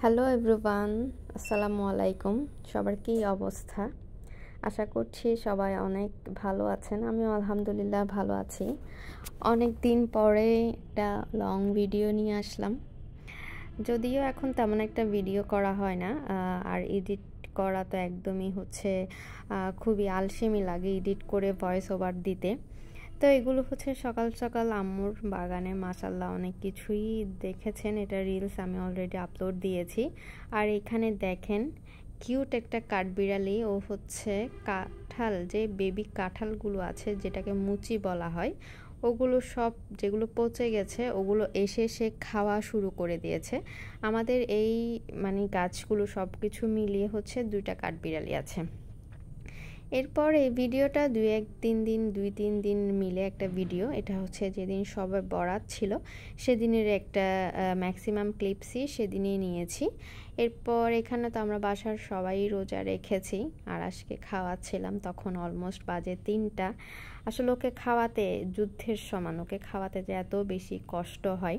Hello everyone, আসসালামু আলাইকুম। সবার কী অবস্থা? আশা করছি সবাই অনেক ভালো আছেন। আমিও আলহামদুলিল্লাহ ভালো আছি। অনেক দিন পরে একটা লং ভিডিও নিয়ে আসলাম। যদিও এখন তেমন একটা ভিডিও করা হয় না, আর এডিট করা তো একদমই খুবই আলসেমি লাগে এডিট করে ভয়েস ওভার দিতে। তো এগুলো সকাল সকাল আম্মুর বাগানে মাশাল্লাহ অনেক কিছুই দেখেছেন। এটা রিলস আমি অলরেডি আপলোড দিয়েছি। আর এখানে দেখেন কিউট একটা কাঠবিড়ালি, ও কাঁঠাল, যে বেবি কাঁঠালগুলো আছে যেটাকে মুচি বলা হয়, ওগুলো সব যেগুলো পচে গেছে ওগুলো এসে সে খাওয়া শুরু করে দিয়েছে। আমাদের এই গাছগুলো সব কিছু মিলিয়ে দুইটা কাঠবিড়ালি আছে। এরপর এই ভিডিওটা দুই তিন দিন মিলে একটা ভিডিও। এটা যেদিন সবে বরাত ছিল সেদিনের একটা ম্যাক্সিমাম ক্লিপসই সেদিনই নিয়েছি। এরপর এখানে তো আমরা বাসার সবাই রোজা রেখেছি, আর আজকে খাওয়াচ্ছিলাম। তখন অলমোস্ট বাজে 3টা। আসলে ওকে খাওয়াতে যুদ্ধের সমান, ওকে খাওয়াতে যে এত বেশি কষ্ট হয়।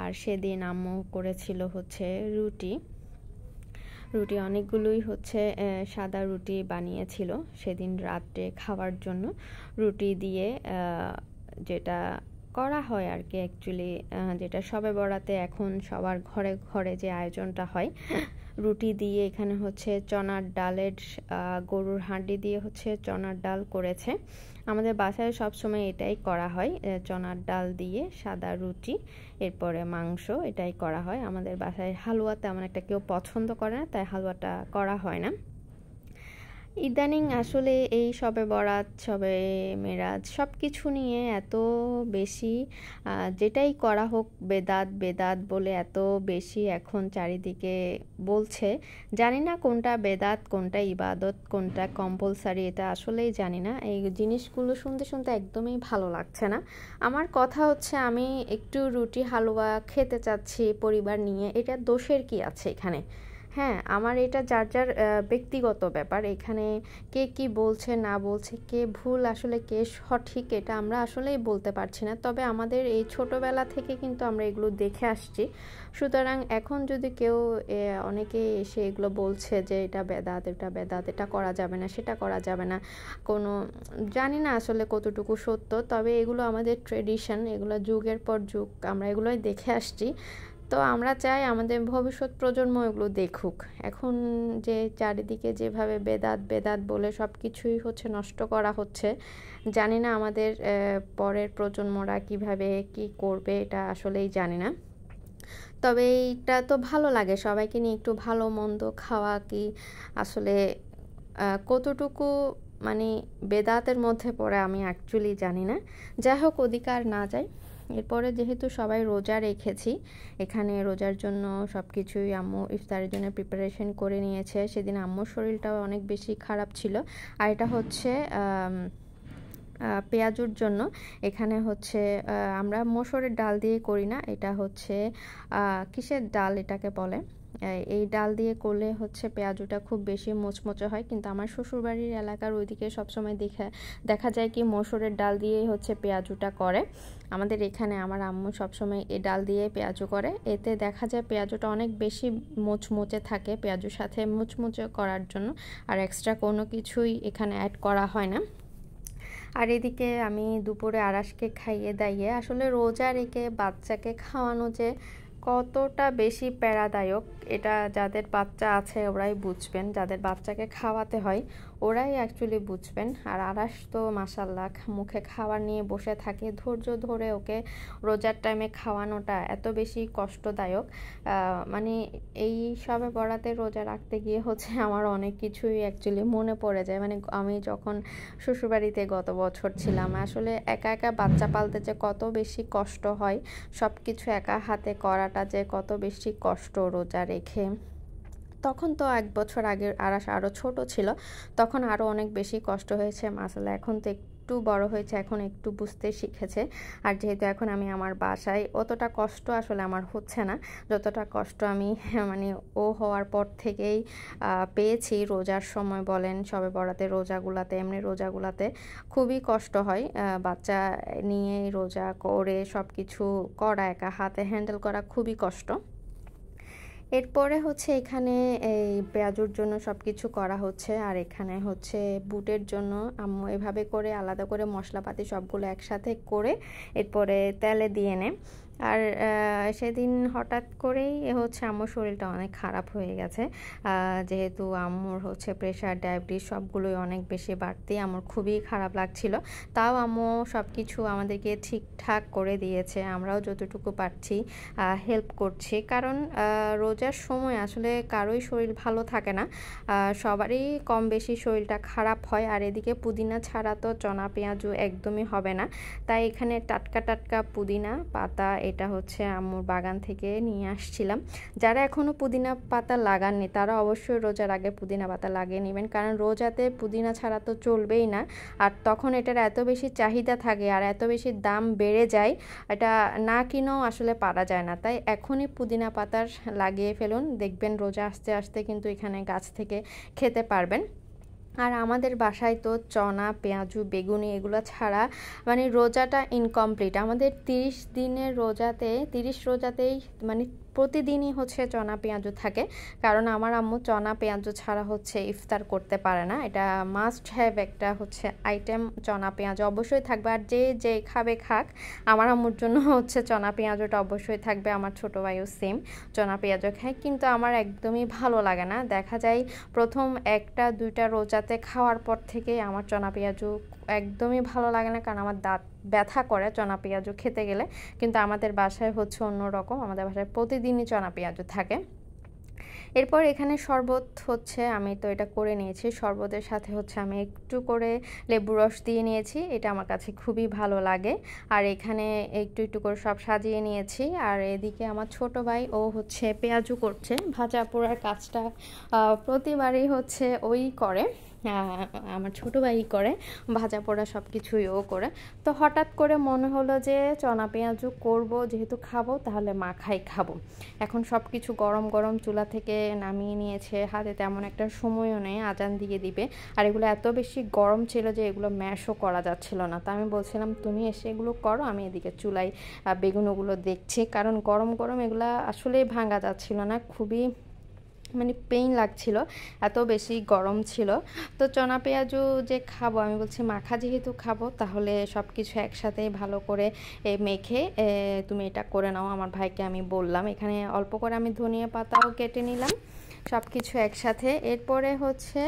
আর সেদিন আম্মু করেছিল রুটি অনেকগুলোই সাদা রুটি বানিয়েছিল সেদিন রাত্রে খাওয়ার জন্য। রুটি দিয়ে যেটা করা হয় আর কি, অ্যাকচুয়ালি যেটা সবে বরাতে এখন সবার ঘরে ঘরে যে আয়োজনটা হয়, রুটি দিয়ে এখানে চনার ডালের, গরুর হাঁডি দিয়ে চনার ডাল করেছে। আমাদের বাসায় সবসময় এটাই করা হয়, চনার ডাল দিয়ে সাদা রুটি, এরপরে মাংস, এটাই করা হয়। আমাদের বাসায় হালুয়া তেমন একটা কেউ পছন্দ করে না, তাই হালুয়াটা করা হয় না। ইদানিং আসলে এই সবে বরাত, সবে মেরাজ সব কিছু নিয়ে এত বেশি, যেটাই করা হোক বেদাত বেদাত বলে এত বেশি এখন চারিদিকে বলছে। জানি না কোনটা বেদাত, কোনটা ইবাদত, কোনটা কম্পালসারি, এটা আসলেই জানি না। এই জিনিসগুলো শুনতে শুনতে একদমই ভালো লাগছে না। আমার কথা আমি একটু রুটি হালুয়া খেতে চাচ্ছি পরিবার নিয়ে, এটা দোষের কি আছে এখানে? হ্যাঁ, আমার এটা যার যার ব্যক্তিগত ব্যাপার। এখানে কে কি বলছে না বলছে, কে ভুল আসলে কে সঠিক, এটা আমরা আসলেই বলতে পারছি না। তবে আমাদের এই ছোটবেলা থেকে কিন্তু আমরা এগুলো দেখে আসছি। সুতরাং এখন যদি কেউ অনেকে এসে এগুলো বলছে যে এটা বেদাত, এটা বেদাত, এটা করা যাবে না, সেটা করা যাবে না, কোনো জানি না আসলে কতটুকু সত্য। তবে এগুলো আমাদের ট্রেডিশন, এগুলো যুগের পর যুগ আমরা এগুলোই দেখে আসছি। তো আমরা চাই আমাদের ভবিষ্যৎ প্রজন্ম এগুলো দেখুক। এখন যে চারিদিকে যেভাবে বেদাত বেদাত বলে সব কিছুই নষ্ট করা হচ্ছে, জানি না আমাদের পরের প্রজন্মরা কিভাবে কি করবে, এটা আসলেই জানি না। তবে এইটা তো ভালো লাগে, সবাইকে নিয়ে একটু ভালো মন্দ খাওয়া কি আসলে কতটুকু বেদাতের মধ্যে পড়ে আমি অ্যাকচুয়ালি জানি না। যাই হোক, অধিকার না যায়। এরপরে যেহেতু সবাই রোজা রেখেছি, এখানে রোজার জন্য সব কিছুই আম্মু ইফতারের জন্য প্রিপারেশন করে নিয়েছে। সেদিন আম্মুর শরীরটাও অনেক বেশি খারাপ ছিল। আর এটা পেঁয়াজুর জন্য। এখানে আমরা মসুরের ডাল দিয়ে করি না, এটা কিসের ডাল এটাকে বলে, এই ডাল দিয়ে করলে পেঁয়াজুটা খুব বেশি মোচমোচে হয়। কিন্তু আমার শ্বশুরবাড়ির এলাকার ওইদিকে সবসময় দেখা যায় কি মসুরের ডাল দিয়েই পেঁয়াজুটা করে। আমাদের এখানে আমার আম্মু সবসময় এই ডাল দিয়ে পেঁয়াজু করে। এতে দেখা যায় পেঁয়াজুটা অনেক বেশি মোচমোচে থাকে, পেঁয়াজুর সাথে মোচমোচে করার জন্য আর এক্সট্রা কোনো কিছুই এখানে অ্যাড করা হয় না। আর এদিকে আমি দুপুরে আরাসকে খাইয়ে দাইয়ে, আসলে রোজা রেখে বাচ্চাকে খাওয়ানো যে কতটা বেশি প্যারাদায়ক, এটা যাদের বাচ্চা আছে ওরাই বুঝবেন, যাদের বাচ্চাকে খাওয়াতে হয় ওরাই অ্যাকচুয়ালি বুঝবেন। আর আরাস তো মাশাল্লাহ মুখে খাবার নিয়ে বসে থাকে, ধৈর্য ধরে ওকে রোজার টাইমে খাওয়ানোটা এত বেশি কষ্টদায়ক। এই সবে বরাতে রোজা রাখতে গিয়ে আমার অনেক কিছুই অ্যাকচুয়ালি মনে পড়ে যায়। আমি যখন শ্বশুরবাড়িতে গত বছর ছিলাম, আসলে একা একা বাচ্চা পালতে যে কত বেশি কষ্ট হয়, সব কিছু একা হাতে করাটা যে কত বেশি কষ্ট রোজা রেখে। তখন তো 1 বছর আগে আরাস আরও ছোট ছিল, তখন আরও অনেক বেশি কষ্ট হয়েছে। মাসাল্লাহ এখন তো একটু বড় হয়েছে, এখন একটু বুঝতে শিখেছে। আর যেহেতু এখন আমি আমার বাসায়, অতটা কষ্ট আসলে আমার হচ্ছে না, যতটা কষ্ট আমি ও হওয়ার পর থেকেই পেয়েছি। রোজার সময় বলেন, সবে বরাতে রোজাগুলাতে, এমনি রোজাগুলাতে খুবই কষ্ট হয়। বাচ্চা নিয়ে রোজা করে সব কিছু করা, একা হাতে হ্যান্ডেল করা খুবই কষ্ট। এরপরে হচ্ছে এখানে এই পেঁয়াজুর জন্য সব কিছু করা হচ্ছে, আর এখানে হচ্ছে বুটের জন্য আম্মু এভাবে করে আলাদা করে মশলাপাতি সবগুলো একসাথে করে এরপরে তেলে দিয়ে নেয়। আর সেদিন হঠাৎ করেই হচ্ছে আম্মুর শরীরটা অনেক খারাপ হয়ে গেছে, যেহেতু আম্মুর হচ্ছে প্রেশার ডায়াবেটিস সবগুলোই অনেক বেশি বাড়তি। আম্মুর খুবই খারাপ লাগছিল, তাও আম্মু সব কিছু আমাদেরকে ঠিকঠাক করে দিয়েছে। আমরাও যতটুকু পারছি হেল্প করছি, কারণ রোজার সময় আসলে কারোই শরীর ভালো থাকে না, সবারই কম বেশি শরীরটা খারাপ হয়। আর এদিকে পুদিনা ছাড়া তো চনা পেঁয়াজু একদমই হবে না, তাই এখানে টাটকা টাটকা পুদিনা পাতা এটা হচ্ছে আম্মুর বাগান থেকে নিয়ে আসছিলাম। যারা এখনও পুদিনা পাতা লাগাননি তারা অবশ্যই রোজার আগে পুদিনা পাতা লাগিয়ে নেবেন, কারণ রোজাতে পুদিনা ছাড়া তো চলবেই না। আর তখন এটার এত বেশি চাহিদা থাকে আর এত বেশি দাম বেড়ে যায়, এটা না কিনেও আসলে পারা যায় না। তাই এখনই পুদিনা পাতার লাগিয়ে ফেলুন, দেখবেন রোজা আস্তে আস্তে কিন্তু এখানে গাছ থেকে খেতে পারবেন। আর আমাদের বাসায় তো চনা পেঁয়াজু বেগুনি এগুলো ছাড়া মানে রোজাটা ইনকমপ্লিট। আমাদের 30 দিনের রোজাতে 30 রোজাতেই মানে প্রতিদিনই হচ্ছে চনা পেঁয়াজু থাকে, কারণ আমার আম্মু চনা পেঁয়াজু ছাড়া হচ্ছে ইফতার করতে পারে না। এটা মাস্ট হ্যাভ একটা হচ্ছে আইটেম, চনা পেঁয়াজু অবশ্যই থাকবে। আর যে খাবে খাক, আমার আম্মুর জন্য হচ্ছে চনা পেঁয়াজুটা অবশ্যই থাকবে। আমার ছোটো ভাইও সেম চনা পেঁয়াজু খায়, কিন্তু আমার একদমই ভালো লাগে না। দেখা যায় প্রথম 1-2টা রোজাতে খাওয়ার পর থেকে আমার চনা পেঁয়াজু একদমই ভালো লাগে না, কারণ আমার দাঁত ব্যথা করে চনা পেঁয়াজু খেতে গেলে। কিন্তু আমাদের বাসায় হচ্ছে অন্যরকম, আমাদের বাসায় প্রতিদিনই চনা পেঁয়াজু থাকে। এরপর এখানে শরবত হচ্ছে, আমি তো এটা করে নিয়েছি। শরবতের সাথে হচ্ছে আমি একটু করে লেবু রস দিয়ে নিয়েছি, এটা আমার কাছে খুবই ভালো লাগে। আর এখানে একটু একটু করে সব সাজিয়ে নিয়েছি। আর এদিকে আমার ছোট ভাই ও হচ্ছে পেঁয়াজু করছে। ভাজা পোড়ার কাজটা প্রতিবারই হচ্ছে ওই করে, আমার ছোটো ভাই করে, ভাজা পোড়া সব কিছুই ও করে। তো হঠাৎ করে মনে হলো যে চনা পেঁয়াজু করব, যেহেতু খাবো তাহলে মাখাই খাবো। এখন সব কিছু গরম গরম চুলা থেকে নামিয়ে নিয়েছে, হাতে তেমন একটা সময়ও নেই, আজান দিয়ে দিবে। আর এগুলো এত বেশি গরম ছিল যে এগুলো ম্যাশও করা যাচ্ছিল না। তা আমি বলছিলাম তুমি এসে এগুলো করো, আমি এদিকে চুলায় বেগুনগুলো দেখছি, কারণ গরম গরম এগুলো আসলেই ভাঙা যাচ্ছিল না, খুবই মানে পেইন লাগছিল, এত বেশি গরম ছিল। তো চনা পেঁয়াজু যে খাবো, আমি বলছি মাখা যেহেতু খাবো তাহলে সব কিছু একসাথে ভালো করে মেখে তুমি এটা করে নাও। আমার ভাইকে আমি বললাম, এখানে অল্প করে আমি ধনিয়া পাতাও কেটে নিলাম, সব কিছু একসাথে। এরপরে হচ্ছে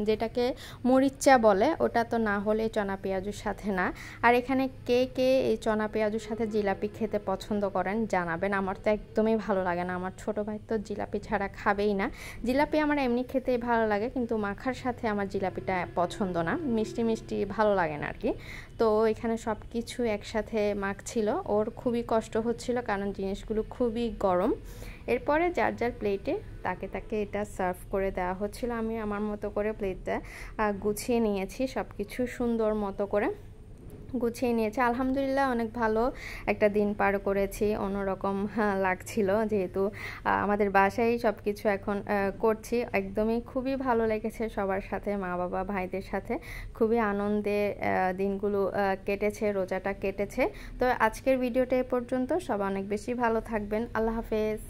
যেটাকে মরিচা বলে, ওটা তো না হলে চনা পেঁয়াজুর সাথে না। আর এখানে কে কে এই চনা পেঁয়াজুর সাথে জিলাপি খেতে পছন্দ করেন জানাবেন। আমার তো একদমই ভালো লাগে না, আমার ছোটো ভাই তো জিলাপি ছাড়া খাবেই না। জিলাপি আমার এমনি খেতেই ভালো লাগে, কিন্তু মাখার সাথে আমার জিলাপিটা পছন্দ না, মিষ্টি মিষ্টি ভালো লাগে না আর কি। তো এখানে সব কিছু একসাথে মাখছিল, ওর খুবই কষ্ট হচ্ছিল কারণ জিনিসগুলো খুবই গরম। এরপরে যার যার প্লেটে তাকে তাকে এটা সার্ভ করে দেওয়া হচ্ছিল। আমি আমার মতো করে প্লেটটা গুছিয়ে নিয়েছি, সব কিছু সুন্দর মতো করে গুছিয়ে নিয়েছি। আলহামদুলিল্লাহ অনেক ভালো একটা দিন পার করেছি, অন্যরকম লাগছিল, যেহেতু আমাদের বাসায় সব কিছু এখন করছি। একদমই খুবই ভালো লেগেছে সবার সাথে, মা বাবা ভাইদের সাথে খুবই আনন্দে দিনগুলো কেটেছে, রোজাটা কেটেছে। তো আজকের ভিডিওটা এ পর্যন্ত, সবাই অনেক বেশি ভালো থাকবেন। আল্লাহ হাফেজ।